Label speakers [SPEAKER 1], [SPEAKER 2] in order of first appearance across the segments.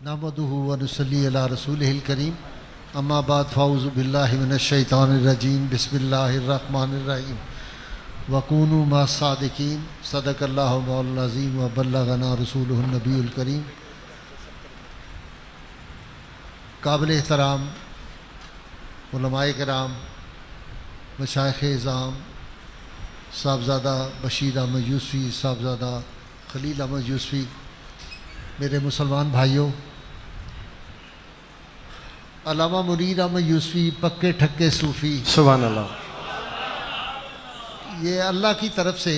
[SPEAKER 1] نحمدہ ونصلی علی رسولہ الکریم اما بعد فاعوذ باللہ من الشیطان الرجیم بسم اللہ الرحمن الرحیم وکونوا مع الصادقین صدق اللہ مولانا العظیم وبلغنا رسولہ النبی الکریم۔ قابل احترام علماء کرام، مشائخ اعظام، صاحبزادہ بشیر احمد یوسفی، صاحبزادہ خلیل احمد یوسفی، میرے مسلمان بھائیوں، علامہ منیر احمد یوسفی پکے ٹھکے صوفی،
[SPEAKER 2] سبحان اللہ،
[SPEAKER 1] یہ اللہ کی طرف سے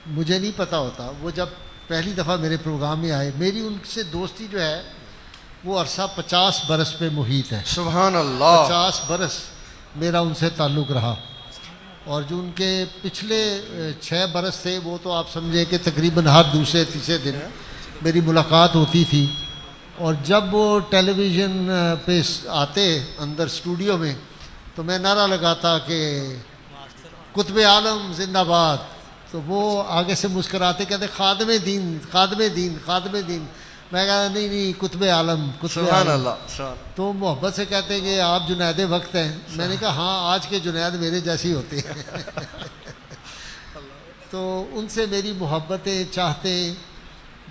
[SPEAKER 1] مجھے نہیں پتہ ہوتا۔ وہ جب پہلی دفعہ میرے پروگرام میں آئے، میری ان سے دوستی جو ہے وہ عرصہ 50 برس پہ محیط ہے۔
[SPEAKER 2] سبحان اللہ،
[SPEAKER 1] 50 برس میرا ان سے تعلق رہا، اور جو ان کے پچھلے 6 برس تھے وہ تو آپ سمجھیں کہ تقریباً ہر دوسرے تیسرے دن میری ملاقات ہوتی تھی۔ اور جب وہ ٹیلی ویژن پہ آتے اندر اسٹوڈیو میں تو میں نعرہ لگاتا کہ قطب عالم زندہ باد، تو وہ آگے سے مسکراتے کہتے خادم دین خادم دین خادم دین۔ میں کہا نہیں قطب عالم قطب
[SPEAKER 2] سبحان
[SPEAKER 1] عالم۔
[SPEAKER 2] اللہ،
[SPEAKER 1] تو محبت سے کہتے کہ آپ جنید وقت ہیں۔ میں نے کہا ہاں، آج کے جنید میرے جیسی ہوتے ہیں۔ تو ان سے میری محبتیں چاہتے،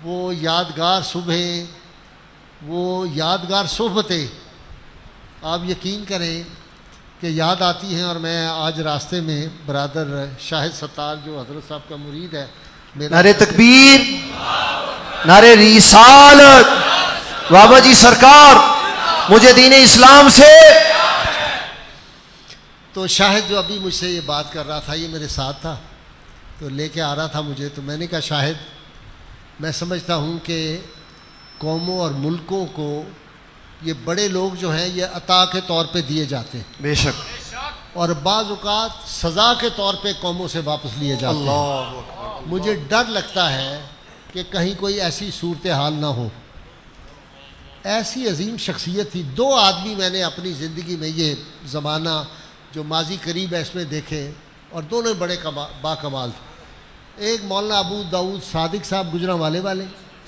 [SPEAKER 1] وہ یادگار صبحیں، وہ یادگار صحبتیں آپ یقین کریں کہ یاد آتی ہیں۔ اور میں آج راستے میں برادر شاہد ستار جو حضرت صاحب کا مرید ہے،
[SPEAKER 2] نعرہ تکبیر، نعرہ رسالت، بابا جی سرکار مجھے دین اسلام سے،
[SPEAKER 1] تو شاہد جو ابھی مجھ سے یہ بات کر رہا تھا، یہ میرے ساتھ تھا، تو لے کے آ رہا تھا مجھے۔ تو میں نے کہا شاہد، میں سمجھتا ہوں کہ قوموں اور ملکوں کو یہ بڑے لوگ جو ہیں یہ عطا کے طور پہ دیے جاتے ہیں،
[SPEAKER 2] بے شک،
[SPEAKER 1] اور بعض اوقات سزا کے طور پہ قوموں سے واپس لیے جاتے ہیں۔
[SPEAKER 2] اللہ اکبر۔
[SPEAKER 1] مجھے ڈر لگتا ہے کہ کہیں کوئی ایسی صورتحال نہ ہو۔ ایسی عظیم شخصیت تھی۔ 2 آدمی میں نے اپنی زندگی میں یہ زمانہ جو ماضی قریب ہے اس میں دیکھے، اور دونوں بڑے با کمال تھے۔ ایک مولانا ابو داؤد صادق صاحب گجرانوالے والے،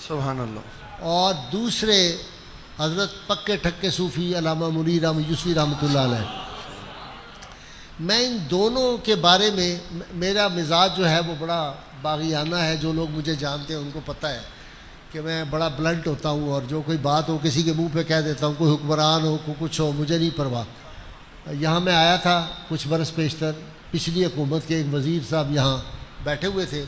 [SPEAKER 2] سبحان اللہ،
[SPEAKER 1] اور دوسرے حضرت پکے ٹھکے صوفی علامہ منیر احمد یوسفی رحمۃ اللہ علیہ۔ میں ان دونوں کے بارے میں، میرا مزاج جو ہے وہ بڑا باغیانہ ہے۔ جو لوگ مجھے جانتے ہیں ان کو پتہ ہے کہ میں بڑا بلنٹ ہوتا ہوں، اور جو کوئی بات ہو کسی کے منہ پہ کہہ دیتا ہوں، کوئی حکمران ہو کوئی کچھ ہو، مجھے نہیں پرواہ۔ یہاں میں آیا تھا کچھ برس پیشتر، پچھلی حکومت کے ایک وزیر صاحب یہاں بیٹھے ہوئے تھے،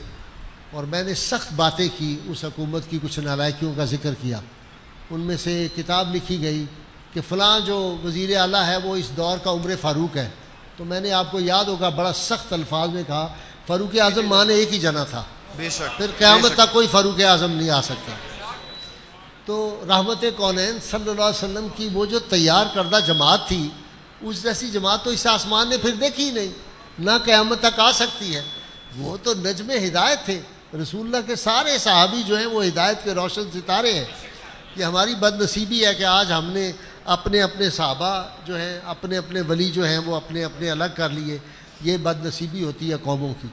[SPEAKER 1] اور میں نے سخت باتیں کی، اس حکومت کی کچھ نالائکیوں کا ذکر کیا۔ ان میں سے ایک کتاب لکھی گئی کہ فلاں جو وزیر اعلیٰ ہے وہ اس دور کا عمر فاروق ہے۔ تو میں نے، آپ کو یاد ہوگا، بڑا سخت الفاظ میں کہا فاروق اعظم ماں نے ایک ہی جنا تھا،
[SPEAKER 2] بے شک،
[SPEAKER 1] پھر قیامت تک کوئی فاروق اعظم نہیں آ سکتا۔ تو رحمت کونین صلی اللہ علیہ وسلم کی وہ جو تیار کردہ جماعت تھی، اس جیسی جماعت تو اس آسمان نے پھر دیکھی ہی نہیں، نہ قیامت تک آ سکتی ہے۔ وہ تو نجم ہدایت تھے۔ رسول اللہ کے سارے صحابی جو ہیں وہ ہدایت کے روشن ستارے ہیں۔ یہ ہماری بد نصیبی ہے کہ آج ہم نے اپنے اپنے صحابہ جو ہیں، اپنے اپنے ولی جو ہیں وہ اپنے اپنے الگ کر لیے۔ یہ بد نصیبی ہوتی ہے قوموں کی۔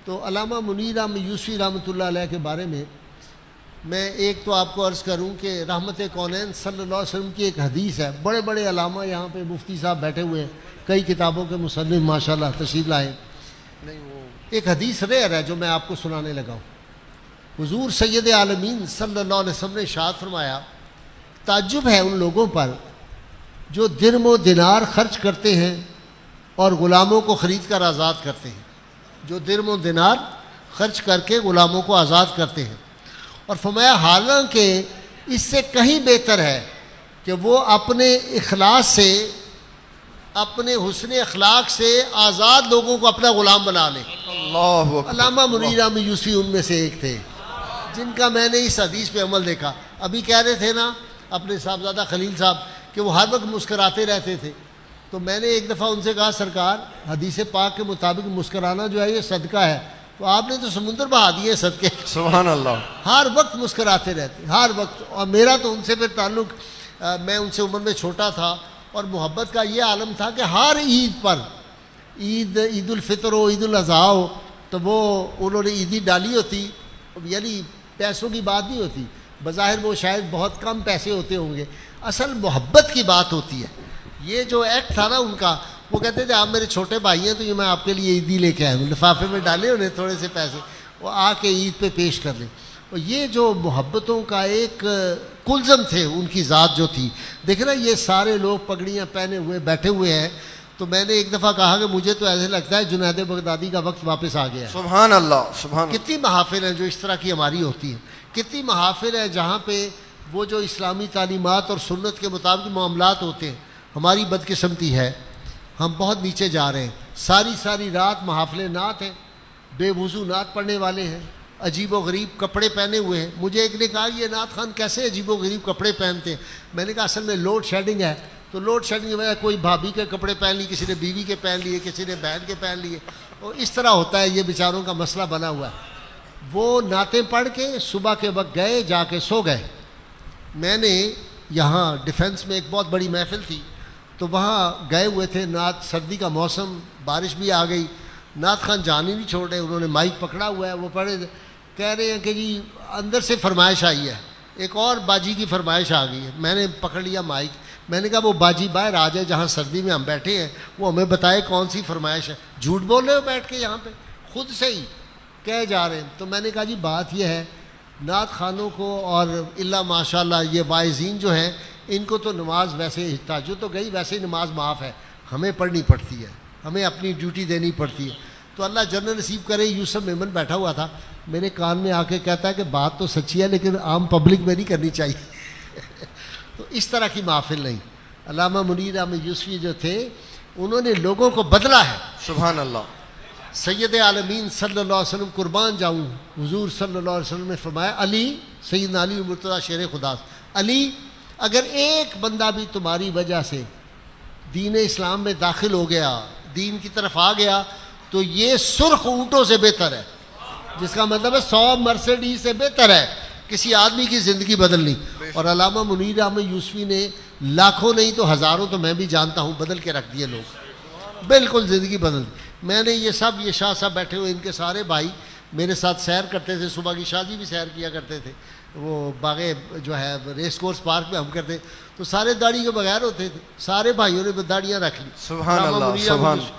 [SPEAKER 1] تو علامہ منیر احمد یوسفی رحمۃ اللہ علیہ کے بارے میں ایک تو آپ کو عرض کروں کہ رحمت کونین صلی اللہ علیہ وسلم کی ایک حدیث ہے۔ بڑے بڑے علامہ یہاں پہ مفتی صاحب بیٹھے ہوئے ہیں، کئی کتابوں کے مصنف ماشاءاللہ تشریف لائے۔ ایک حدیث ریئر ہے جو میں آپ کو سنانے لگا ہوں۔ حضور سید عالمین صلی اللہ علیہ وسلم نے ارشاد فرمایا، تعجب ہے ان لوگوں پر جو درم و دینار خرچ کرتے ہیں اور غلاموں کو خرید کر آزاد کرتے ہیں، جو درم و دینار خرچ کر کے غلاموں کو آزاد کرتے ہیں، اور فرمایا حالانکہ اس سے کہیں بہتر ہے کہ وہ اپنے اخلاص سے، اپنے حسن اخلاق سے آزاد لوگوں کو اپنا غلام بنا لیں۔
[SPEAKER 2] اللہ اکبر۔
[SPEAKER 1] علامہ منیر احمد یوسفی ان میں سے ایک تھے جن کا میں نے اس حدیث پہ عمل دیکھا۔ ابھی کہہ رہے تھے نا اپنے صاحبزادہ خلیل صاحب کہ وہ ہر وقت مسکراتے رہتے تھے، تو میں نے ایک دفعہ ان سے کہا سرکار حدیث پاک کے مطابق مسکرانا جو ہے یہ صدقہ ہے، تو آپ نے تو سمندر بہا دیے صدقے۔
[SPEAKER 2] سبحان اللہ،
[SPEAKER 1] ہر وقت مسکراتے رہتے، ہر وقت۔ اور میرا تو ان سے پھر تعلق، میں ان سے عمر میں چھوٹا تھا، اور محبت کا یہ عالم تھا کہ ہر عید پر، عید الفطر ہو، عید الاضحیٰ ہو، تو وہ انہوں نے عیدی ڈالی ہوتی، یعنی پیسوں کی بات نہیں ہوتی، بظاہر وہ شاید بہت کم پیسے ہوتے ہوں گے، اصل محبت کی بات ہوتی ہے. یہ جو ایکٹ تھا نا ان کا، وہ کہتے تھے آپ میرے چھوٹے بھائی ہیں تو یہ میں آپ کے لیے عیدی لے کے آیا ہوں، لفافے میں ڈالے انہیں تھوڑے سے پیسے، وہ آ کے عید پہ پیش کر لیں. اور یہ جو محبتوں کا ایک کلزم تھے ان کی ذات جو تھی. دیکھیں نا یہ سارے لوگ پگڑیاں پہنے ہوئے بیٹھے ہوئے ہیں، تو میں نے ایک دفعہ کہا کہ مجھے تو ایسے لگتا ہے جنید بغدادی کا وقت واپس آ گیا ہے.
[SPEAKER 2] سبحان اللہ سبحان اللہ.
[SPEAKER 1] کتنی محافل ہیں جو اس طرح کی ہماری ہوتی ہیں، کتنی محافل ہیں جہاں پہ وہ جو اسلامی تعلیمات اور سنت کے مطابق معاملات ہوتے ہیں. ہماری بدقسمتی ہے ہم بہت نیچے جا رہے ہیں. ساری رات محافل نعت ہیں، بے وضو نعت پڑھنے والے ہیں، عجیب و غریب کپڑے پہنے ہوئے ہیں. مجھے ایک نے کہا یہ نعت خان کیسے عجیب و غریب کپڑے پہنتے ہیں؟ میں نے کہا اصل میں لوڈ شیڈنگ ہے، تو لوڈ شیڈنگ کی وجہ کوئی بھابھی کے کپڑے پہن لیے، کسی نے بیوی کے پہن لیے، کسی نے بہن کے پہن لیے، اور اس طرح ہوتا ہے. یہ بیچاروں کا مسئلہ بنا ہوا ہے. وہ نعتیں پڑھ کے صبح کے وقت گئے، جا کے سو گئے. میں نے یہاں ڈیفنس میں ایک بہت بڑی محفل تھی، تو وہاں گئے ہوئے تھے. نعت، سردی کا موسم، بارش بھی آ گئی. نعت خان جان ہی نہیں چھوڑ رہے، انہوں نے مائک پکڑا ہوا ہے، وہ پڑھے، کہہ رہے ہیں کہ جی اندر سے فرمائش آئی ہے، ایک اور باجی کی فرمائش آ گئی ہے. میں نے پکڑ لیا مائک، میں نے کہا وہ باجی باہر آ جائے جہاں سردی میں ہم بیٹھے ہیں، وہ ہمیں بتائے کون سی فرمائش ہے. جھوٹ بول رہے ہو بیٹھ کے یہاں پہ، خود سے ہی کہہ جا رہے ہیں. تو میں نے کہا جی بات یہ ہے نعت خانوں کو اور اللہ ماشاء اللہ یہ واعظین جو ہیں ان کو تو نماز ویسے تہجد تو گئی، ویسے نماز معاف ہے، ہمیں پڑھنی پڑتی ہے، ہمیں اپنی ڈیوٹی دینی پڑتی ہے. تو اللہ جنت نصیب کرے. یوسف میمن بیٹھا ہوا تھا، میرے کان میں آ کے کہتا ہے کہ بات تو سچی ہے لیکن عام پبلک میں نہیں کرنی چاہیے. تو اس طرح کی محفل نہیں. علامہ منیر احمد یوسفی جو تھے انہوں نے لوگوں کو بدلا ہے.
[SPEAKER 2] سبحان اللہ.
[SPEAKER 1] سید عالمین صلی اللہ علیہ وسلم قربان جاؤں، حضور صلی اللہ علیہ وسلم نے فرمایا علی، سیدنا علی مرتضیٰ شیر خدا، علی اگر ایک بندہ بھی تمہاری وجہ سے دین اسلام میں داخل ہو گیا، دین کی طرف آ گیا، تو یہ سرخ اونٹوں سے بہتر ہے. جس کا مطلب ہے 100 مرسیڈیز سے بہتر ہے کسی آدمی کی زندگی بدلنی. اور علامہ منیر احمد یوسفی نے لاکھوں نہیں تو ہزاروں، تو میں بھی جانتا ہوں، بدل کے رکھ دیے لوگ، بالکل زندگی بدل دی. میں نے یہ شاہ صاحب بیٹھے ہوئے، ان کے سارے بھائی میرے ساتھ سیر کرتے تھے. صبح کی شاہ جی بھی سیر کیا کرتے تھے، وہ باغ جو ہے ریس کورس پارک میں ہم کرتے، تو سارے داڑھی کے بغیر ہوتے تھے. سارے بھائیوں نے داڑیاں رکھ لی.
[SPEAKER 2] سبحان اللہ سبحان اللہ.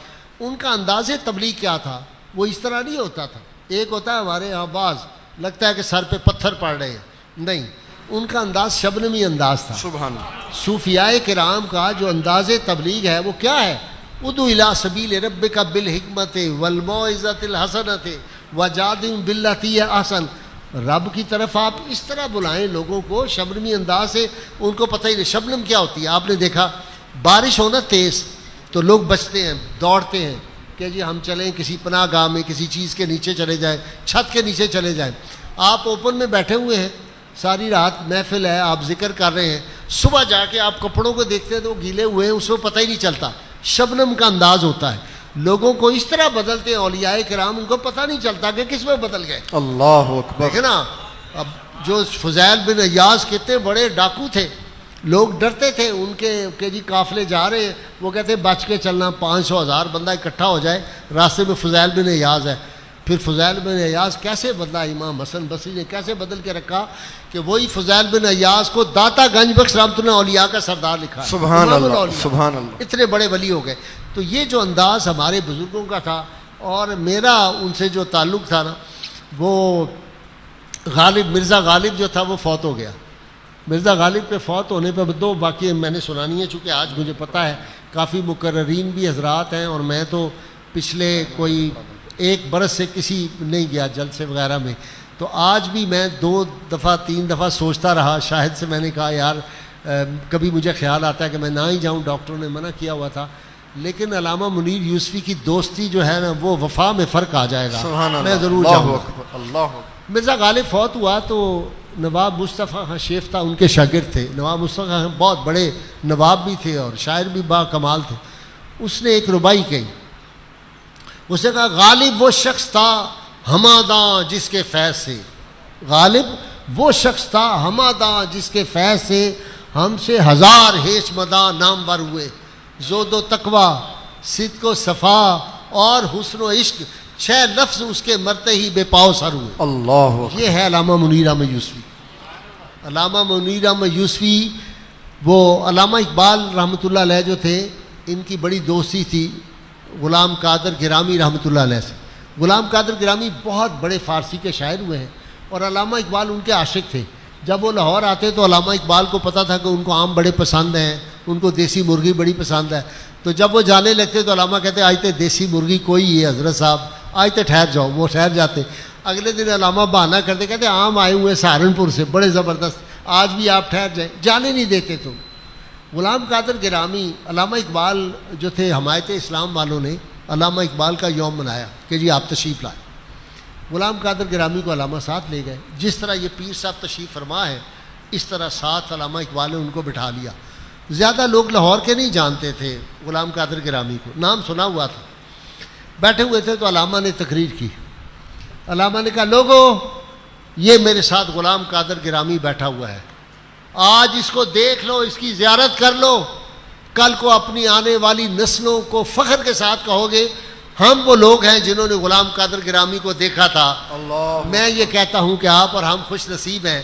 [SPEAKER 1] ان کا انداز تبلیغ کیا تھا؟ وہ اس طرح نہیں ہوتا تھا. ایک ہوتا ہے ہمارے یہاں بعض لگتا ہے کہ سر پہ پتھر پڑ رہے ہیں، نہیں، ان کا انداز شبنمی انداز تھا.
[SPEAKER 2] سبحان اللہ.
[SPEAKER 1] صوفیاء کرام کا جو انداز تبلیغ ہے وہ کیا ہے؟ ادعو الی سبیل ربک بالحکمت والموعظۃ الحسنۃ وجادلہم باللتی ہی احسن. رب کی طرف آپ اس طرح بلائیں لوگوں کو شبنمی انداز سے. ان کو پتہ ہی نہیں شبنم کیا ہوتی ہے. آپ نے دیکھا بارش ہونا تیز تو لوگ بچتے ہیں، دوڑتے ہیں کہ جی ہم چلیں کسی پناہ گاہ میں، کسی چیز کے نیچے چلے جائیں، چھت کے نیچے چلے جائیں. آپ اوپن میں بیٹھے ہوئے ہیں، ساری رات محفل ہے، آپ ذکر کر رہے ہیں، صبح جا کے آپ کپڑوں کو دیکھتے ہیں تو وہ گیلے ہوئے ہیں، اس کو پتہ ہی نہیں چلتا. شبنم کا انداز ہوتا ہے. لوگوں کو اس طرح بدلتے ہیں اولیاء کرام، ان کو پتہ نہیں چلتا کہ کس میں بدل گئے.
[SPEAKER 2] اللہ اکبر.
[SPEAKER 1] دیکھیں نا اب جو فضیل بن ایاز کتنے بڑے ڈاکو تھے، لوگ ڈرتے تھے ان کے کہ جی قافلے جا رہے ہیں، وہ کہتے ہیں بچ کے چلنا، 500,000 بندہ اکٹھا ہو جائے راستے میں فضیل بن ایاز ہے. پھر فضیل بن ایاز کیسے بدلا؟ امام حسن بصری نے کیسے بدل کے رکھا کہ وہی فضیل بن ایاز کو داتا گنج بخش رحمۃ اللہ اولیاء کا سردار لکھا ہے.
[SPEAKER 2] سبحان
[SPEAKER 1] امام
[SPEAKER 2] اللہ
[SPEAKER 1] الاولیاء.
[SPEAKER 2] سبحان اللہ.
[SPEAKER 1] اتنے بڑے ولی ہو گئے. تو یہ جو انداز ہمارے بزرگوں کا تھا، اور میرا ان سے جو تعلق تھا نا، وہ غالب مرزا غالب جو تھا وہ فوت ہو گیا. مرزا غالب کے فوت ہونے پہ 2 واقعے میں نے سنانی ہے، چونکہ آج مجھے پتہ ہے کافی مقررین بھی حضرات ہیں، اور میں تو پچھلے کوئی 1 برس سے کسی نہیں گیا جلسے وغیرہ میں. تو آج بھی میں 2 دفعہ 3 دفعہ سوچتا رہا. شاہد سے میں نے کہا یار کبھی مجھے خیال آتا ہے کہ میں نہ ہی جاؤں، ڈاکٹروں نے منع کیا ہوا تھا، لیکن علامہ منیر یوسفی کی دوستی جو ہے نا وہ وفا میں فرق آ جائے گا. میں ضرور جاؤں گا.
[SPEAKER 2] اللہ اکبر.
[SPEAKER 1] مرزا غالب فوت ہوا تو نواب مصطفیٰ خان شیفتہ ان کے شاگرد تھے. نواب مصطفیٰ خان بہت بڑے نواب بھی تھے اور شاعر بھی با کمال تھے. اس نے ایک ربائی کہی، اس نے کہا غالب وہ شخص تھا ہماداں جس کے فیض سے، غالب وہ شخص تھا ہماداں جس کے فیض سے ہم سے 1000 ہیچ مداں نامور ہوئے. زہد و تقوی، صدق و صفا اور حسن و عشق 6 لفظ اس کے مرتے ہی بے پاؤ سر ہوئے.
[SPEAKER 2] اللہ اکبر.
[SPEAKER 1] یہ ہے علامہ منیر احمد یوسفی. علامہ منیر احمد یوسفی، وہ علامہ اقبال رحمۃ اللہ علیہ جو تھے، ان کی بڑی دوستی تھی غلام قادر گرامی رحمۃ اللہ علیہ سے۔ غلام قادر گرامی بہت بڑے فارسی کے شاعر ہوئے ہیں، اور علامہ اقبال ان کے عاشق تھے۔ جب وہ لاہور آتے تو علامہ اقبال کو پتہ تھا کہ ان کو آم بڑے پسند ہیں، ان کو دیسی مرغی بڑی پسند ہے، تو جب وہ جانے لگتے تو علامہ کہتے آج تے دیسی مرغی کوئی ہے حضرت صاحب، آج تے ٹھہر جاؤ۔ وہ ٹھہر جاتے۔ اگلے دن علامہ بہانہ کرتے، کہتے آم آئے ہوئے سہارنپور سے بڑے زبردست، آج بھی آپ ٹھہر جائیں، جانے نہیں دیتے تم۔ غلام قادر گرامی، علامہ اقبال جو تھے حمایت اسلام والوں نے علامہ اقبال کا یوم منایا کہ جی آپ تشریف لائیں۔ غلام قادر گرامی کو علامہ ساتھ لے گئے۔ جس طرح یہ پیر صاحب تشریف فرما ہے، اس طرح ساتھ علامہ اقبال نے ان کو بٹھا لیا۔ زیادہ لوگ لاہور کے نہیں جانتے تھے غلام قادر گرامی کو، نام سنا ہوا تھا۔ بیٹھے ہوئے تھے تو علامہ نے تقریر کی۔ علامہ نے کہا لوگو، یہ میرے ساتھ غلام قادر گرامی بیٹھا ہوا ہے، آج اس کو دیکھ لو، اس کی زیارت کر لو، کل کو اپنی آنے والی نسلوں کو فخر کے ساتھ کہو گے ہم وہ لوگ ہیں جنہوں نے غلام قادر گرامی کو دیکھا تھا۔
[SPEAKER 2] اللہ
[SPEAKER 1] میں یہ کہتا ہوں کہ آپ اور ہم خوش نصیب ہیں،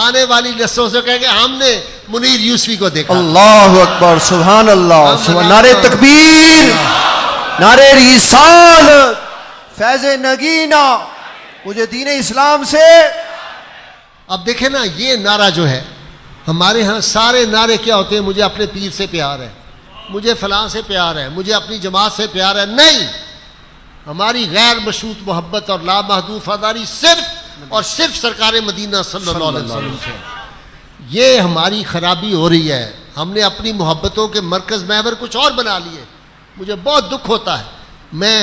[SPEAKER 1] آنے والی نسلوں سے کہیں گے ہم نے منیر یوسفی کو دیکھا۔
[SPEAKER 2] اللہ اکبر، سبحان اللہ،
[SPEAKER 1] ہم
[SPEAKER 2] نعرہ تکبیر، نعرہ رسالت، فیض نگینہ مجھے دین اسلام سے۔
[SPEAKER 1] اب دیکھیں نا، یہ نعرہ جو ہے ہمارے ہاں سارے نعرے کیا ہوتے ہیں؟ مجھے اپنے پیر سے پیار ہے، مجھے فلاں سے پیار ہے، مجھے اپنی جماعت سے پیار ہے۔ نہیں، ہماری غیر مشروط محبت اور لامحدود وفاداری صرف اور صرف سرکار مدینہ صلی اللہ علیہ وسلم سے۔ یہ ہماری خرابی ہو رہی ہے، ہم نے اپنی محبتوں کے مرکز محور کچھ اور بنا لیے۔ مجھے بہت دکھ ہوتا ہے، میں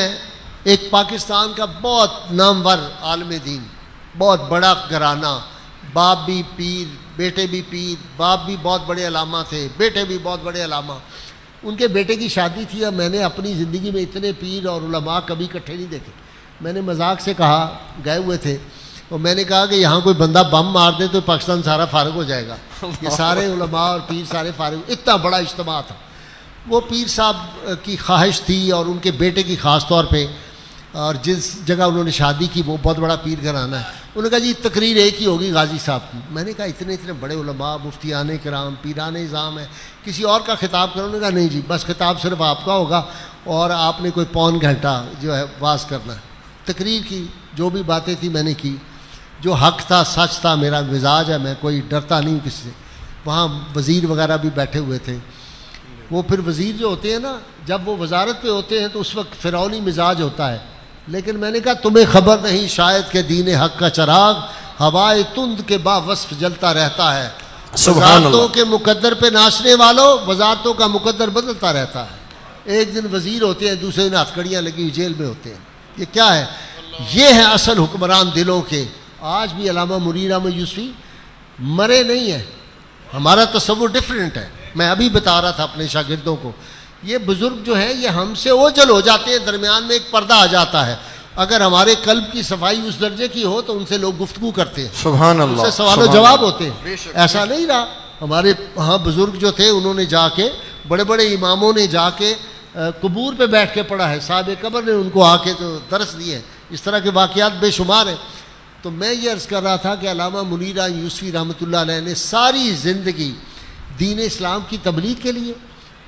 [SPEAKER 1] ایک پاکستان کا بہت نامور عالم دین، بہت بڑا گھرانہ، باپ بھی پیر، بیٹے بھی پیر، باپ بھی بہت بڑے علامہ تھے، بیٹے بھی بہت بڑے علامہ۔ ان کے بیٹے کی شادی تھی، اور میں نے اپنی زندگی میں اتنے پیر اور علماء کبھی اکٹھے نہیں دیکھے۔ میں نے مذاق سے کہا، گئے ہوئے تھے، اور میں نے کہا کہ یہاں کوئی بندہ بم مار دے تو پاکستان سارا فارغ ہو جائے گا۔ یہ سارے علماء اور پیر سارے فارغ، اتنا بڑا اجتماع تھا۔ وہ پیر صاحب کی خواہش تھی، اور ان کے بیٹے کی خاص طور پہ، اور جس جگہ انہوں نے شادی کی وہ بہت بڑا پیر گھرانہ ہے۔ انہوں نے کہا جی تقریر ایک ہی ہوگی غازی صاحب کی۔ میں نے کہا اتنے بڑے علماء، مفتیان کرام، پیران نظام ہے، کسی اور کا خطاب کرو۔ انہوں نے کہا نہیں جی، بس خطاب صرف آپ کا ہوگا، اور آپ نے کوئی پون گھنٹہ جو ہے واز کرنا ہے۔ تقریر کی، جو بھی باتیں تھیں میں نے کی، جو حق تھا سچ تھا، میرا مزاج ہے، میں کوئی ڈرتا نہیں کسی سے۔ وہاں وزیر وغیرہ بھی بیٹھے ہوئے تھے۔ وہ پھر وزیر جو ہوتے ہیں نا، جب وہ وزارت پہ ہوتے ہیں تو اس وقت فرعونی مزاج ہوتا ہے، لیکن میں نے کہا تمہیں خبر نہیں شاید کہ دین حق کا چراغ ہوائے تند کے باوصف جلتا رہتا ہے۔
[SPEAKER 2] سبحان
[SPEAKER 1] وزارتوں
[SPEAKER 2] اللہ۔
[SPEAKER 1] کے مقدر پہ ناچنے والوں، وزارتوں کا مقدر بدلتا رہتا ہے۔ ایک دن وزیر ہوتے ہیں، دوسرے دن ہتھکڑیاں لگی ہوئی جیل میں ہوتے ہیں۔ یہ کیا ہے؟ یہ ہے اصل حکمران دلوں کے۔ آج بھی علامہ منیر احمد یوسفی مرے نہیں ہیں، ہمارا تصور ڈیفرنٹ ہے۔ میں ابھی بتا رہا تھا اپنے شاگردوں کو، یہ بزرگ جو ہیں یہ ہم سے اوجھل ہو جاتے ہیں، درمیان میں ایک پردہ آ جاتا ہے۔ اگر ہمارے قلب کی صفائی اس درجے کی ہو تو ان سے لوگ گفتگو کرتے ہیں،
[SPEAKER 2] سبحان
[SPEAKER 1] ان
[SPEAKER 2] اللہ،
[SPEAKER 1] سے سوال و
[SPEAKER 2] سبحان
[SPEAKER 1] جواب
[SPEAKER 2] اللہ۔
[SPEAKER 1] ہوتے ہیں۔ ایسا نہیں رہا، ہمارے ہاں بزرگ جو تھے انہوں نے جا کے، بڑے بڑے اماموں نے جا کے قبور پہ بیٹھ کے پڑھا ہے، صاحب قبر نے ان کو آ کے تو درس دیے۔ اس طرح کے واقعات بے شمار ہیں۔ تو میں یہ عرض کر رہا تھا کہ علامہ منیر احمد یوسفی رحمۃ اللہ علیہ نے ساری زندگی دین اسلام کی تبلیغ کے لیے،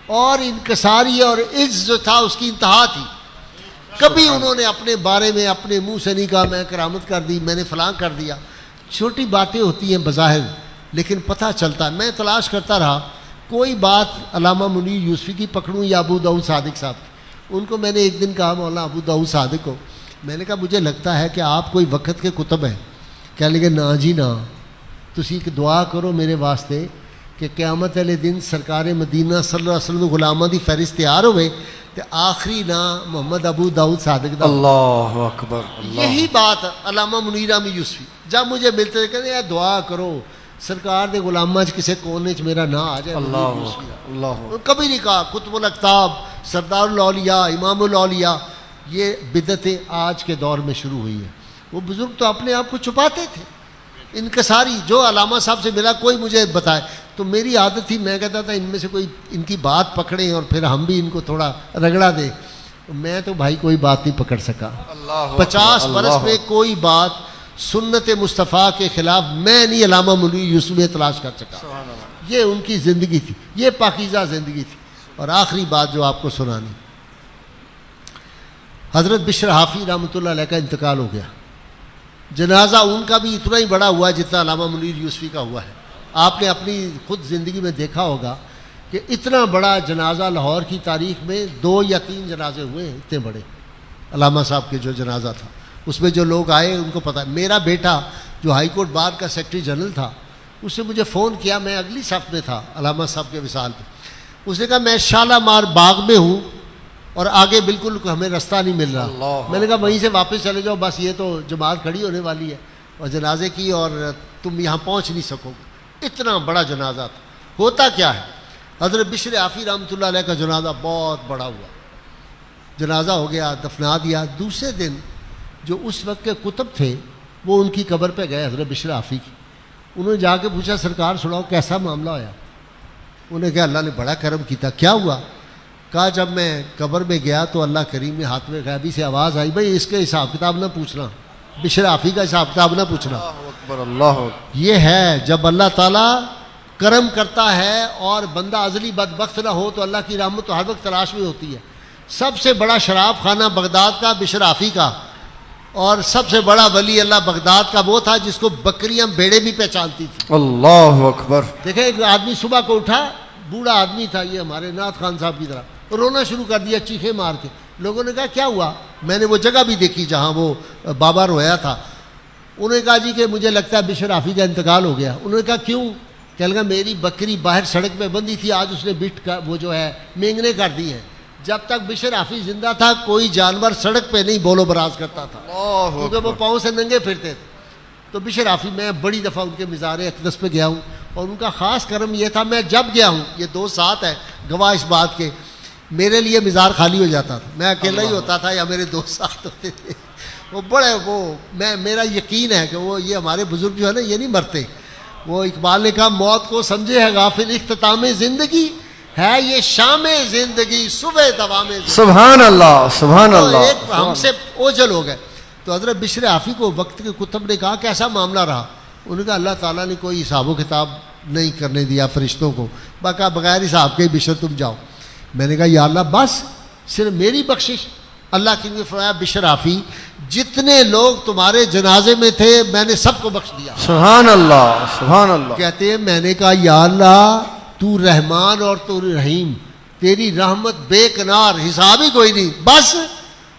[SPEAKER 1] اور انکساری اور عجز جو تھا اس کی انتہا تھی۔ کبھی انہوں نے اپنے بارے میں اپنے منہ سے نہیں کہا میں کرامت کر دی، میں نے فلاں کر دیا۔ چھوٹی باتیں ہوتی ہیں بظاہر، لیکن پتہ چلتا ہے۔ میں تلاش کرتا رہا کوئی بات علامہ منیر یوسفی کی پکڑوں یا ابو داؤد صادق صاحب کی۔ ان کو میں نے ایک دن کہا، مولانا ابو داؤد صادق کو، میں نے کہا مجھے لگتا ہے کہ آپ کوئی وقت کے کتب ہیں۔ کہنے لگے نا جی نا، تسی ایک دعا کرو میرے واسطے کہ قیامت والے دن سرکار مدینہ صلی اللہ علیہ وسلم غلاماں دی فہرست تیار ہوئے تے آخری نام محمد ابو داؤد صادق دا۔
[SPEAKER 2] اللہ اکبر،
[SPEAKER 1] یہی بات علامہ منیر احمد یوسفی جب مجھے ملتے تھے کہتے ہیں دعا کرو سرکار دے غلاماں چ کسے کونے چ میرا نام آ جائے۔
[SPEAKER 2] اللہ اللہ،
[SPEAKER 1] کبھی نہیں کہا قطب الاقطاب، سردار الاولیاء، امام الاولیاء۔ یہ بدعتیں آج کے دور میں شروع ہوئی ہے۔ وہ بزرگ تو اپنے آپ کو چھپاتے تھے، انکساری۔ جو علامہ صاحب سے ملا کوئی مجھے بتائے، تو میری عادت تھی، میں کہتا تھا ان میں سے کوئی ان کی بات پکڑیں اور پھر ہم بھی ان کو تھوڑا رگڑا دیں۔ میں تو بھائی کوئی بات نہیں پکڑ سکا۔ 50 برس میں کوئی بات سنت مصطفیٰ کے خلاف میں نہیں علامہ مولوی یوسف میں تلاش کر سکا. یہ ان کی زندگی تھی, یہ پاکیزہ زندگی تھی. اور آخری بات جو آپ کو سنانی, حضرت بشر حافی رحمۃ اللہ علیہ کا انتقال ہو گیا. جنازہ ان کا بھی اتنا ہی بڑا ہوا جتنا علامہ منیر یوسفی کا ہوا ہے. آپ نے اپنی خود زندگی میں دیکھا ہوگا کہ اتنا بڑا جنازہ لاہور کی تاریخ میں 2 یا 3 جنازے ہوئے ہیں اتنے بڑے. علامہ صاحب کے جو جنازہ تھا اس میں جو لوگ آئے ان کو پتہ. میرا بیٹا جو ہائی کورٹ بار کا سیکرٹری جنرل تھا, اس نے مجھے فون کیا, میں اگلی صف میں تھا علامہ صاحب کے وصال پہ. اس نے کہا میں شالامار باغ میں ہوں اور آگے بالکل ہمیں راستہ نہیں مل رہا. میں نے کہا وہیں سے واپس چلے جاؤ, بس یہ تو جماعت کھڑی ہونے والی ہے اور جنازے کی, اور تم یہاں پہنچ نہیں سکو گے. اتنا بڑا جنازہ تھا. ہوتا کیا ہے, حضرت بشر حافی رحمۃ اللہ علیہ کا جنازہ بہت بڑا ہوا. جنازہ ہو گیا, دفنا دیا. دوسرے دن جو اس وقت کے کتب تھے وہ ان کی قبر پہ گئے, حضرت بشر حافی کی. انہوں نے جا کے پوچھا سرکار سناؤ کیسا معاملہ ہوا. انہوں نے کہا اللہ نے بڑا کرم کیا. کیا ہوا؟ کہا جب میں قبر میں گیا تو اللہ کریم نے ہاتھ میں غیبی سے آواز آئی, بھائی اس کے حساب کتاب نہ پوچھنا, بشر حافی کا حساب کتاب نہ پوچھنا.
[SPEAKER 2] اللہ
[SPEAKER 1] یہ ہے جب اللہ تعالیٰ کرم کرتا ہے اور بندہ ازلی بدبخت نہ ہو تو اللہ کی رحمت تو ہر وقت تلاش میں ہوتی ہے. سب سے بڑا شراب خانہ بغداد کا بشر حافی کا, اور سب سے بڑا ولی اللہ بغداد کا وہ تھا جس کو بکریاں بیڑے بھی پہچانتی تھی.
[SPEAKER 2] اللہ اکبر.
[SPEAKER 1] دیکھیں ایک آدمی صبح کو اٹھا, بوڑھا آدمی تھا, یہ ہمارے نعت خان صاحب کی طرح, رونا شروع کر دیا چیخے مار کے. لوگوں نے کہا کیا ہوا؟ میں نے وہ جگہ بھی دیکھی جہاں وہ بابا رویا تھا. انہوں نے کہا جی کہ مجھے لگتا ہے بشر حافی کا انتقال ہو گیا. انہوں نے کہا کیوں؟ کہنے لگا میری بکری باہر سڑک پہ بندھی تھی, آج اس نے بٹ وہ جو ہے مینگنے کر دی ہیں. جب تک بشر حافی زندہ تھا کوئی جانور سڑک پہ نہیں بولو براز کرتا تھا کیونکہ وہ پاؤں سے ننگے پھرتے تھے. تو بشر حافی, میں بڑی دفعہ ان کے مزار اقدس پہ گیا ہوں اور ان کا خاص کرم یہ تھا, میں جب گیا ہوں, یہ 2 ساتھ ہے گواہ اس بات کے, میرے لیے مزار خالی ہو جاتا تھا. میں اکیلا ہی ہوتا تھا یا میرے 2 ساتھ ہوتے تھے. وہ بڑے میرا یقین ہے کہ وہ یہ ہمارے بزرگ جو ہے نا یہ نہیں مرتے. وہ اقبال نے کہا موت کو سمجھے ہے غافل اختتام زندگی, ہے یہ شام زندگی صبح دوام زندگی.
[SPEAKER 2] سبحان اللہ سبحان اللہ.
[SPEAKER 1] ایک ہم سے اوجھل ہو گئے. تو حضرت بشر حافی کو وقت کے کتب نے کہا کیسا معاملہ رہا؟ انہوں نے کہا اللہ تعالیٰ نے کوئی حساب و کتاب نہیں کرنے دیا فرشتوں کو, باقی بغیر حساب کے بشر تم جاؤ. میں نے کہا یا اللہ بس صرف میری بخشش؟ اللہ کی نے فرمایا بشر حافی جتنے لوگ تمہارے جنازے میں تھے میں نے سب کو بخش دیا.
[SPEAKER 2] سبحان اللہ سبحان اللہ.
[SPEAKER 1] کہتے ہیں میں نے کہا یا اللہ تو رحمان اور تو رحیم, تیری رحمت بے کنار, حساب ہی کوئی نہیں, بس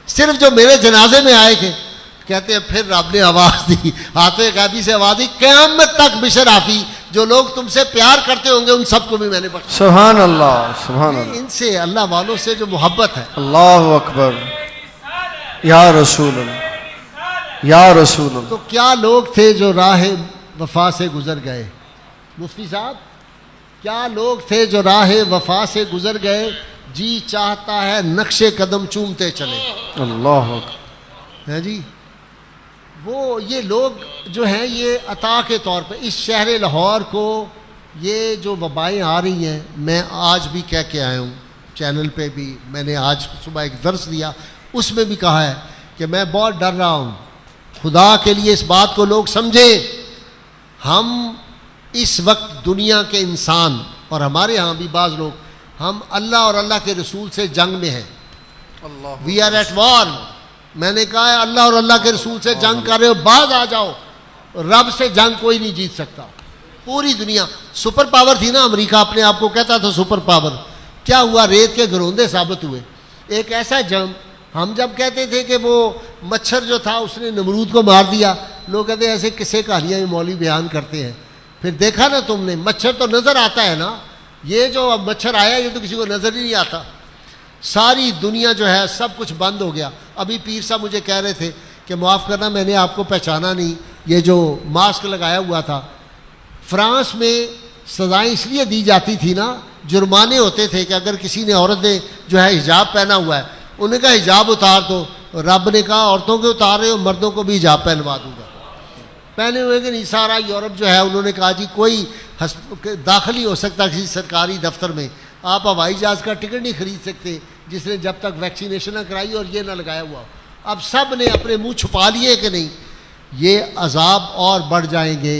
[SPEAKER 1] صرف جو میرے جنازے میں آئے تھے. کہتے ہیں پھر رب نے آواز دی, ہاتھ غیبی سے آواز دی, قیامت تک بشر حافی جو لوگ تم سے پیار کرتے ہوں گے ان سب کو بھی میں نے بخشا.
[SPEAKER 2] سبحان اللہ سبحان اللہ.
[SPEAKER 1] ان سے اللہ والوں سے جو محبت ہے.
[SPEAKER 2] اللہ اکبر. یا رسول اللہ یا رسول اللہ.
[SPEAKER 1] تو کیا لوگ تھے جو راہ وفا سے گزر گئے. مفتی صاحب کیا لوگ تھے جو راہ وفا سے گزر گئے, جی چاہتا ہے نقش قدم چومتے چلے.
[SPEAKER 2] اللہ اکبر.
[SPEAKER 1] ہے جی, وہ یہ لوگ جو ہیں یہ عطا کے طور پہ اس شہر لاہور کو یہ جو وبائیں آ رہی ہیں, میں آج بھی کہہ کے آیا ہوں چینل پہ بھی, میں نے آج صبح ایک درس دیا اس میں بھی کہا ہے کہ میں بہت ڈر رہا ہوں. خدا کے لیے اس بات کو لوگ سمجھیں, ہم اس وقت دنیا کے انسان اور ہمارے ہاں بھی بعض لوگ, ہم اللہ اور اللہ کے رسول سے جنگ میں ہیں. We are at war. میں نے کہا ہے اللہ اور اللہ کے رسول سے جنگ کر رہے ہو, باز آ جاؤ. رب سے جنگ کوئی نہیں جیت سکتا. پوری دنیا سپر پاور تھی نا, امریکہ اپنے آپ کو کہتا تھا سپر پاور. کیا ہوا؟ ریت کے گروندے ثابت ہوئے. ایک ایسا جنگ, ہم جب کہتے تھے کہ وہ مچھر جو تھا اس نے نمرود کو مار دیا, لوگ کہتے ہیں ایسے کسے کہانیاں مولوی بیان کرتے ہیں. پھر دیکھا نا تم نے, مچھر تو نظر آتا ہے نا, یہ جو اب مچھر آیا یہ تو کسی کو نظر ہی نہیں آتا. ساری دنیا جو ہے سب کچھ بند ہو گیا. ابھی پیر صاحب مجھے کہہ رہے تھے کہ معاف کرنا میں نے آپ کو پہچانا نہیں, یہ جو ماسک لگایا ہوا تھا. فرانس میں سزائیں اس لیے دی جاتی تھی نا, جرمانے ہوتے تھے کہ اگر کسی نے عورت نے جو ہے حجاب پہنا ہوا ہے, انہوں نے کہا حجاب اتار دو. رب نے کہا عورتوں کے اتار رہے ہو, مردوں کو بھی حجاب پہنوا دوں گا. پہنے ہوئے کہ نہیں, سارا یورپ جو ہے انہوں نے کہا جی کوئی داخل ہی ہو سکتا کسی سرکاری دفتر میں, آپ ہوائی جہاز کا ٹکٹ نہیں خرید سکتے جس نے جب تک ویکسینیشن نہ کرائی اور یہ نہ لگایا ہوا. اب سب نے اپنے منہ چھپا لیے کہ نہیں. یہ عذاب اور بڑھ جائیں گے،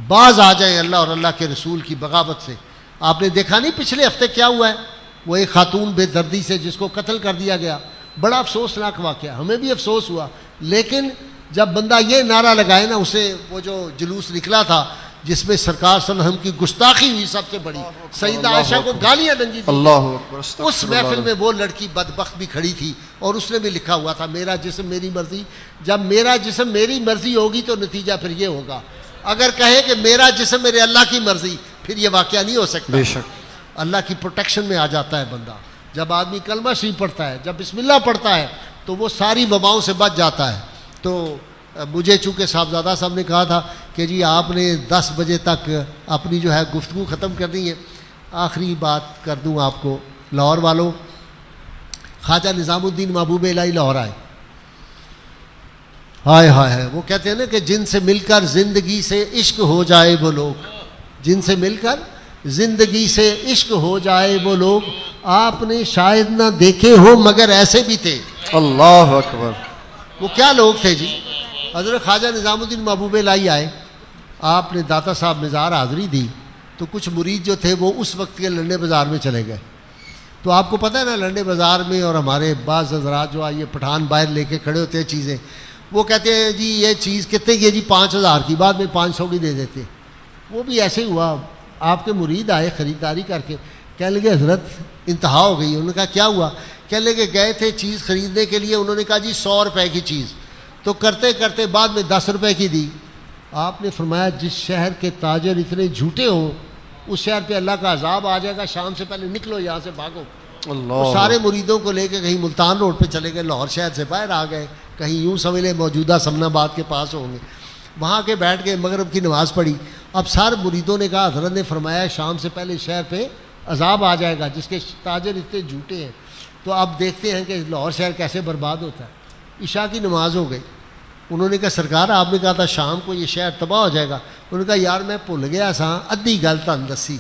[SPEAKER 1] باز آ جائیں اللہ اور اللہ کے رسول کی بغاوت سے۔ آپ نے دیکھا نہیں پچھلے ہفتے کیا ہوا ہے؟ وہ ایک خاتون بے دردی سے جس کو قتل کر دیا گیا، بڑا افسوسناک واقعہ، ہمیں بھی افسوس ہوا، لیکن جب بندہ یہ نعرہ لگائے نا، اسے وہ جو جلوس نکلا تھا جس میں سرکار صلی اللہ علیہ وسلم کی گستاخی ہوئی سب سے بڑی، سیدہ عائشہ کو گالیاں دنگی تھی،
[SPEAKER 2] اللہ اکبر،
[SPEAKER 1] اس
[SPEAKER 2] استغفر
[SPEAKER 1] محفل
[SPEAKER 2] اللہ۔
[SPEAKER 1] میں وہ لڑکی بدبخت بھی کھڑی تھی اور اس نے بھی لکھا ہوا تھا میرا جسم میری مرضی۔ جب میرا جسم میری مرضی ہوگی تو نتیجہ پھر یہ ہوگا، اگر کہے کہ میرا جسم میرے اللہ کی مرضی، پھر یہ واقعہ نہیں ہو سکتا۔
[SPEAKER 2] بے شک
[SPEAKER 1] اللہ کی پروٹیکشن میں آ جاتا ہے بندہ، جب آدمی کلمہ شریف پڑھتا ہے، جب بسم اللہ پڑھتا ہے تو وہ ساری وباؤں سے بچ جاتا ہے۔ تو مجھے چونکہ صاحبزادہ صاحب نے کہا تھا کہ جی آپ نے 10 بجے تک اپنی جو ہے گفتگو ختم کرنی ہے، آخری بات کر دوں آپ کو، لاہور والوں، خواجہ نظام الدین محبوب الہی لاہور آئے، ہائے ہائے ہائے، وہ کہتے ہیں نا کہ جن سے مل کر زندگی سے عشق ہو جائے وہ لوگ، جن سے مل کر زندگی سے عشق ہو جائے وہ لوگ، آپ نے شاید نہ دیکھے ہو مگر ایسے بھی تھے۔
[SPEAKER 2] اللہ اکبر۔
[SPEAKER 1] وہ کیا لوگ تھے جی؟ حضرت خواجہ نظام الدین محبوب الہی آئے، آپ نے داتا صاحب مزار حاضری دی، تو کچھ مرید جو تھے وہ اس وقت کے لنڈے بازار میں چلے گئے۔ تو آپ کو پتہ ہے نا لنڈے بازار میں، اور ہمارے بعض حضرات جو آئیے پٹھان باہر لے کے کھڑے ہوتے ہیں چیزیں، وہ کہتے ہیں جی یہ چیز کتنے کی ہے جی؟ 5000 کی، بعد میں 500 کی دے دیتے۔ وہ بھی ایسے ہی ہوا، آپ کے مرید آئے خریداری کر کے، کہنے لگے حضرت انتہا ہو گئی۔ انہوں نے کہا کیا ہوا؟ کہنے لگے گئے تھے چیز خریدنے کے لیے، انہوں نے کہا جی 100 روپے کی چیز، تو کرتے کرتے بعد میں 10 روپے کی دی۔ آپ نے فرمایا جس شہر کے تاجر اتنے جھوٹے ہوں اس شہر پہ اللہ کا عذاب آ جائے گا، شام سے پہلے نکلو یہاں سے، بھاگو۔ وہ
[SPEAKER 2] اللہ
[SPEAKER 1] سارے مریدوں کو لے کے کہیں ملتان روڈ پہ چلے گئے، لاہور شہر سے باہر آ گئے، کہیں یوں سمجھ لیں موجودہ سمن آباد کے پاس ہوں گے، وہاں کے بیٹھ کے مغرب کی نماز پڑھی۔ اب سارے مریدوں نے کہا حضرت نے فرمایا شام سے پہلے شہر پہ عذاب آ جائے گا جس کے تاجر اتنے جھوٹے ہیں۔ تو اب دیکھتے ہیں کہ لاہور شہر کیسے برباد ہوتا ہے۔ عشاء کی نماز ہو گئی، انہوں نے کہا سرکار آپ نے کہا تھا شام کو یہ شہر تباہ ہو جائے گا۔ انہوں نے کہا یار میں بھول گیا سا، ادھی گل تن دسی،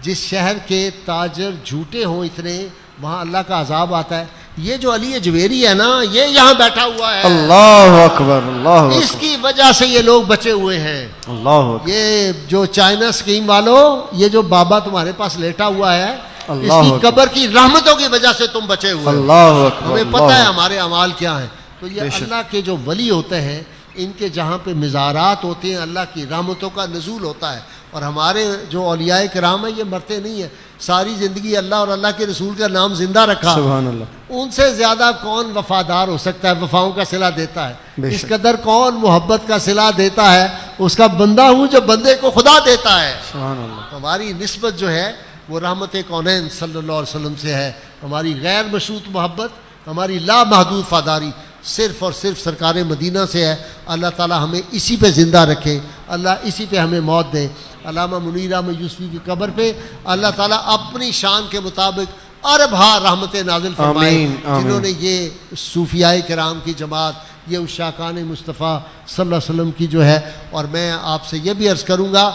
[SPEAKER 1] جس شہر کے تاجر جھوٹے ہوں اتنے وہاں اللہ کا عذاب آتا ہے۔ یہ جو علی اجویری ہے نا، یہ یہاں بیٹھا ہوا ہے،
[SPEAKER 2] اللہ اکبر، اللہ
[SPEAKER 1] اس
[SPEAKER 2] اکبر،
[SPEAKER 1] کی وجہ سے یہ لوگ بچے ہوئے ہیں۔
[SPEAKER 2] اللہ اکبر،
[SPEAKER 1] یہ جو چائنا اسکیم والوں، یہ جو بابا تمہارے پاس لیٹا ہوا ہے، اس
[SPEAKER 2] اللہ
[SPEAKER 1] کی
[SPEAKER 2] اکبر،
[SPEAKER 1] قبر کی رحمتوں کی وجہ سے تم بچے ہوئے ہو۔
[SPEAKER 2] اللہ اکبر،
[SPEAKER 1] ہمیں پتہ ہے ہمارے اعمال کیا ہیں۔ تو یہ
[SPEAKER 2] بے شک۔
[SPEAKER 1] اللہ کے جو ولی ہوتے ہیں، ان کے جہاں پہ مزارات ہوتے ہیں اللہ کی رحمتوں کا نزول ہوتا ہے۔ اور ہمارے جو اولیاء کرام ہیں یہ مرتے نہیں ہیں، ساری زندگی اللہ اور اللہ کے رسول کا نام زندہ رکھا۔
[SPEAKER 2] سبحان اللہ،
[SPEAKER 1] ان سے زیادہ کون وفادار ہو سکتا ہے، وفاؤں کا صلہ دیتا ہے؟
[SPEAKER 2] بے
[SPEAKER 1] اس
[SPEAKER 2] شک۔
[SPEAKER 1] قدر کون محبت کا صلہ دیتا ہے؟ اس کا بندہ ہوں جو بندے کو خدا دیتا ہے۔
[SPEAKER 2] سبحان اللہ،
[SPEAKER 1] ہماری نسبت جو ہے وہ رحمت کونین صلی اللہ علیہ وسلم سے ہے۔ ہماری غیر مشروط محبت، ہماری لامحدود وفاداری صرف اور صرف سرکار مدینہ سے ہے۔ اللہ تعالی ہمیں اسی پہ زندہ رکھے، اللہ اسی پہ ہمیں موت دے۔ علامہ منیر احمد یوسفی کی قبر پہ اللہ تعالیٰ اپنی شان کے مطابق ارب ہا رحمت نازل فرمائے،
[SPEAKER 2] آمین، آمین۔
[SPEAKER 1] جنہوں نے یہ صوفیاء کرام کی جماعت، یہ عشاقان مصطفیٰ صلی اللہ علیہ وسلم کی جو ہے۔ اور میں آپ سے یہ بھی عرض کروں گا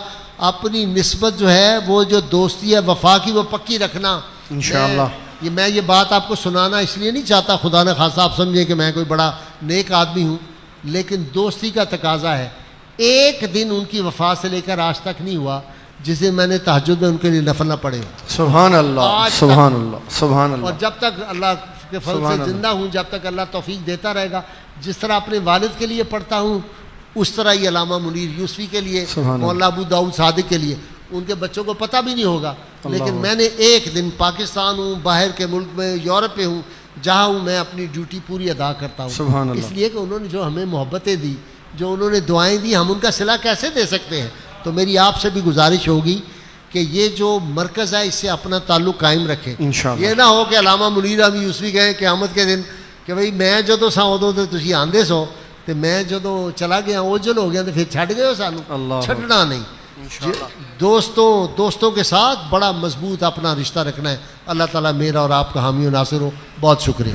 [SPEAKER 1] اپنی نسبت جو ہے وہ جو دوستی ہے وفا کی وہ پکی رکھنا
[SPEAKER 2] انشاءاللہ۔
[SPEAKER 1] میں یہ بات آپ کو سنانا اس لیے نہیں چاہتا خدا نہ خاصہ آپ سمجھیں کہ میں کوئی بڑا نیک آدمی ہوں، لیکن دوستی کا تقاضا ہے۔ ایک دن ان کی وفات سے لے کر آج تک نہیں ہوا جس دن میں نے تہجد میں ان کے لیے نفل نہ پڑھے ہوں۔
[SPEAKER 2] سبحان اللہ،
[SPEAKER 1] آج تک۔
[SPEAKER 2] سبحان اللہ، سبحان
[SPEAKER 1] اور
[SPEAKER 2] اللہ،
[SPEAKER 1] جب تک اللہ کے فضل
[SPEAKER 2] سبحان
[SPEAKER 1] سے
[SPEAKER 2] اللہ۔
[SPEAKER 1] زندہ ہوں، جب تک اللہ توفیق دیتا رہے گا، جس طرح اپنے والد کے لیے پڑھتا ہوں اس طرح ہی علامہ منیر یوسفی کے لیے،
[SPEAKER 2] سبحان اللہ۔
[SPEAKER 1] مولانا ابو داؤد صادق کے لیے، ان کے بچوں کو پتہ بھی نہیں ہوگا، لیکن
[SPEAKER 2] اللہ۔
[SPEAKER 1] میں نے ایک دن پاکستان ہوں، باہر کے ملک میں، یورپ میں ہوں، جہاں ہوں میں اپنی ڈیوٹی پوری ادا کرتا ہوں،
[SPEAKER 2] سبحان اللہ۔
[SPEAKER 1] اس لیے کہ انہوں نے جو ہمیں محبتیں دی، جو انہوں نے دعائیں دی، ہم ان کا صلہ کیسے دے سکتے ہیں؟ تو میری آپ سے بھی گزارش ہوگی کہ یہ جو مرکز ہے اس سے اپنا تعلق قائم رکھیں۔
[SPEAKER 2] انشاءاللہ۔
[SPEAKER 1] یہ نہ ہو کہ علامہ منیر احمد یوسفی گئے قیامت کے دن کہ بھئی میں جدوں سا ادوں تے تسی آندے سو تے میں جدوں چلا گیا اوجل ہو گیا تے پھر چھڈ گئے ہو سانوں۔
[SPEAKER 2] اللہ
[SPEAKER 1] چھڈنا نہیں،
[SPEAKER 2] انشاءاللہ۔
[SPEAKER 1] دوستوں کے ساتھ بڑا مضبوط اپنا رشتہ رکھنا ہے۔ اللہ تعالیٰ میرا اور آپ کا حامی و ناصر ہو۔ بہت شکریہ۔